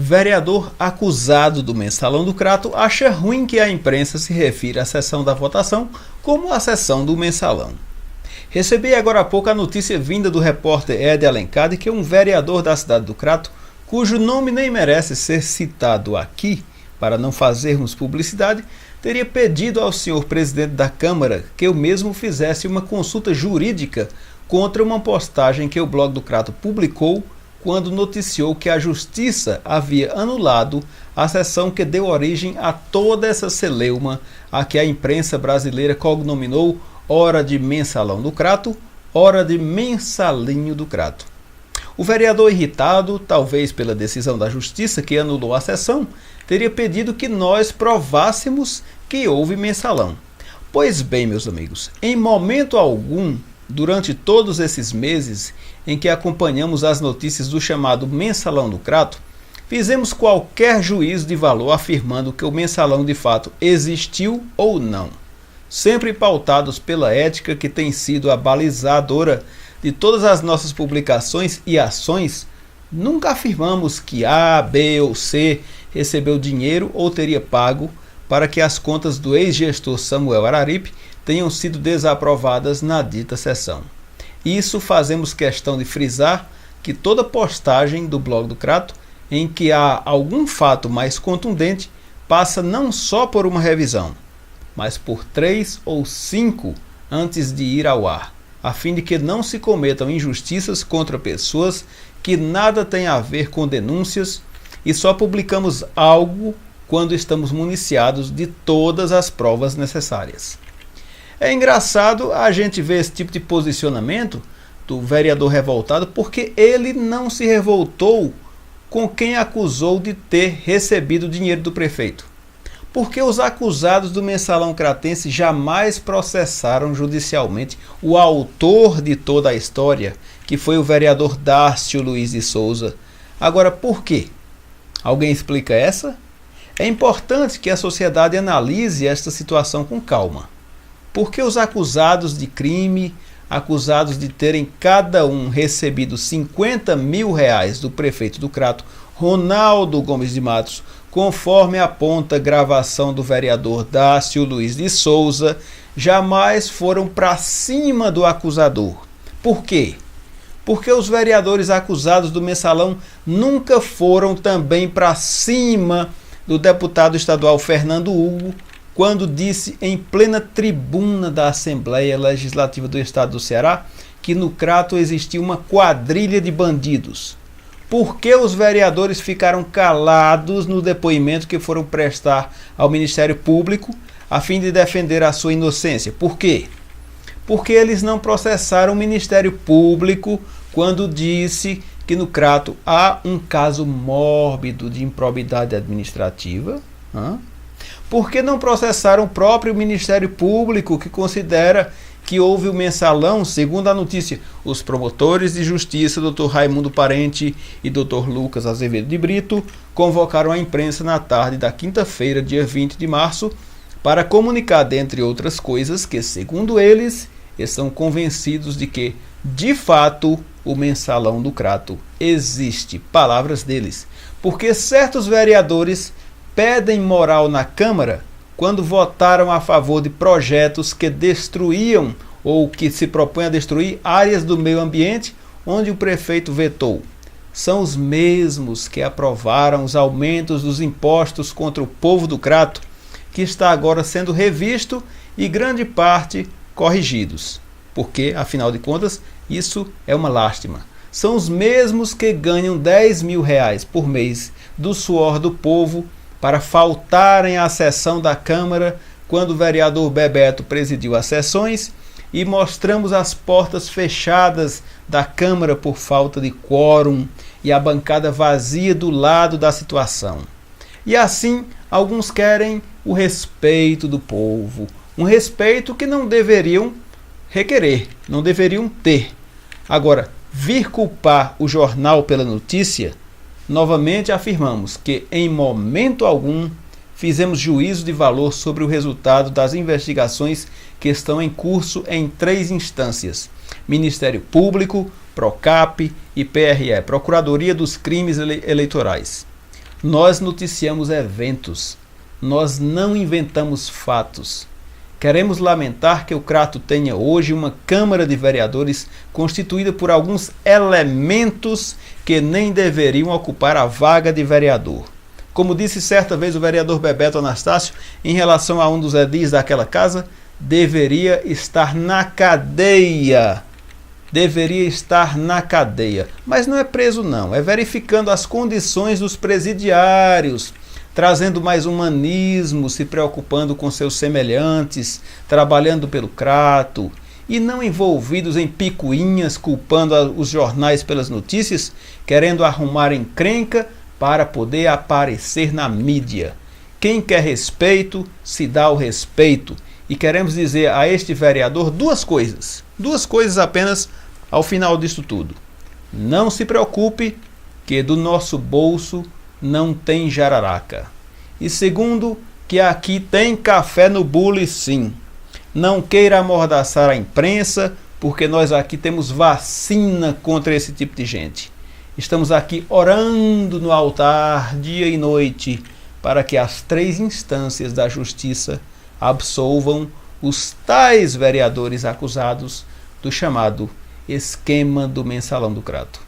Vereador acusado do mensalão do Crato acha ruim que a imprensa se refira à sessão da votação como a sessão do mensalão. Recebi agora há pouco a notícia vinda do repórter Ed Alencar de que um vereador da cidade do Crato, cujo nome nem merece ser citado aqui, para não fazermos publicidade, teria pedido ao senhor presidente da Câmara que eu mesmo fizesse uma consulta jurídica contra uma postagem que o blog do Crato publicou quando noticiou que a Justiça havia anulado a sessão que deu origem a toda essa celeuma a que a imprensa brasileira cognominou Hora de Mensalão do Crato, Hora de Mensalinho do Crato. O vereador irritado, talvez pela decisão da Justiça que anulou a sessão, teria pedido que nós provássemos que houve mensalão. Pois bem, meus amigos, em momento algum, durante todos esses meses em que acompanhamos as notícias do chamado Mensalão do Crato, fizemos qualquer juízo de valor afirmando que o mensalão de fato existiu ou não. Sempre pautados pela ética que tem sido a balizadora de todas as nossas publicações e ações, nunca afirmamos que A, B ou C recebeu dinheiro ou teria pago para que as contas do ex-gestor Samuel Araripe tenham sido desaprovadas na dita sessão. Isso fazemos questão de frisar que toda postagem do blog do Crato em que há algum fato mais contundente passa não só por uma revisão, mas por 3 ou 5 antes de ir ao ar, a fim de que não se cometam injustiças contra pessoas que nada têm a ver com denúncias e só publicamos algo quando estamos municiados de todas as provas necessárias. É engraçado a gente ver esse tipo de posicionamento do vereador revoltado porque ele não se revoltou com quem acusou de ter recebido dinheiro do prefeito. Porque os acusados do mensalão cratense jamais processaram judicialmente o autor de toda a história, que foi o vereador Darcio Luiz de Souza. Agora, por quê? Alguém explica essa? É importante que a sociedade analise esta situação com calma. Porque os acusados de crime, acusados de terem cada um recebido R$50 mil do prefeito do Crato, Ronaldo Gomes de Matos, conforme aponta a gravação do vereador Darcio Luiz de Souza, jamais foram para cima do acusador. Por quê? Porque os vereadores acusados do mensalão nunca foram também para cima do deputado estadual Fernando Hugo, quando disse em plena tribuna da Assembleia Legislativa do Estado do Ceará que no Crato existia uma quadrilha de bandidos. Por que os vereadores ficaram calados no depoimento que foram prestar ao Ministério Público a fim de defender a sua inocência? Por quê? Porque eles não processaram o Ministério Público quando disse que no Crato há um caso mórbido de improbidade administrativa. Por que não processaram o próprio Ministério Público, que considera que houve o mensalão? Segundo a notícia, os promotores de justiça, Dr. Raimundo Parente e Dr. Lucas Azevedo de Brito, convocaram a imprensa na tarde da quinta-feira, dia 20 de março, para comunicar, dentre outras coisas, que, segundo eles, estão convencidos de que, de fato, o mensalão do Crato existe. Palavras deles. Porque certos vereadores pedem moral na Câmara quando votaram a favor de projetos que destruíam ou que se propõem a destruir áreas do meio ambiente onde o prefeito vetou. São os mesmos que aprovaram os aumentos dos impostos contra o povo do Crato, que está agora sendo revisto e grande parte corrigidos. Porque, afinal de contas, isso é uma lástima. São os mesmos que ganham R$10 mil por mês do suor do povo para faltarem à sessão da Câmara quando o vereador Bebeto presidiu as sessões e mostramos as portas fechadas da Câmara por falta de quórum e a bancada vazia do lado da situação. E assim, alguns querem o respeito do povo, um respeito que não deveriam requerer, não deveriam ter. Agora, vir culpar o jornal pela notícia, novamente afirmamos que, em momento algum, fizemos juízo de valor sobre o resultado das investigações que estão em curso em 3 instâncias: Ministério Público, PROCAP e PRE, Procuradoria dos Crimes Eleitorais. Nós noticiamos eventos, nós não inventamos fatos. Queremos lamentar que o Crato tenha hoje uma Câmara de Vereadores constituída por alguns elementos que nem deveriam ocupar a vaga de vereador. Como disse certa vez o vereador Bebeto Anastácio, em relação a um dos edis daquela casa, deveria estar na cadeia. Deveria estar na cadeia. Mas não é preso não, é verificando as condições dos presidiários, trazendo mais humanismo, se preocupando com seus semelhantes, trabalhando pelo Crato, e não envolvidos em picuinhas, culpando os jornais pelas notícias, querendo arrumar encrenca para poder aparecer na mídia. Quem quer respeito, se dá o respeito. E queremos dizer a este vereador duas coisas apenas ao final disso tudo. Não se preocupe, que do nosso bolso não tem jararaca. E segundo, que aqui tem café no bule sim. Não queira amordaçar a imprensa, porque nós aqui temos vacina contra esse tipo de gente. Estamos aqui orando no altar dia e noite para que as 3 instâncias da justiça absolvam os tais vereadores acusados do chamado esquema do Mensalão do Crato.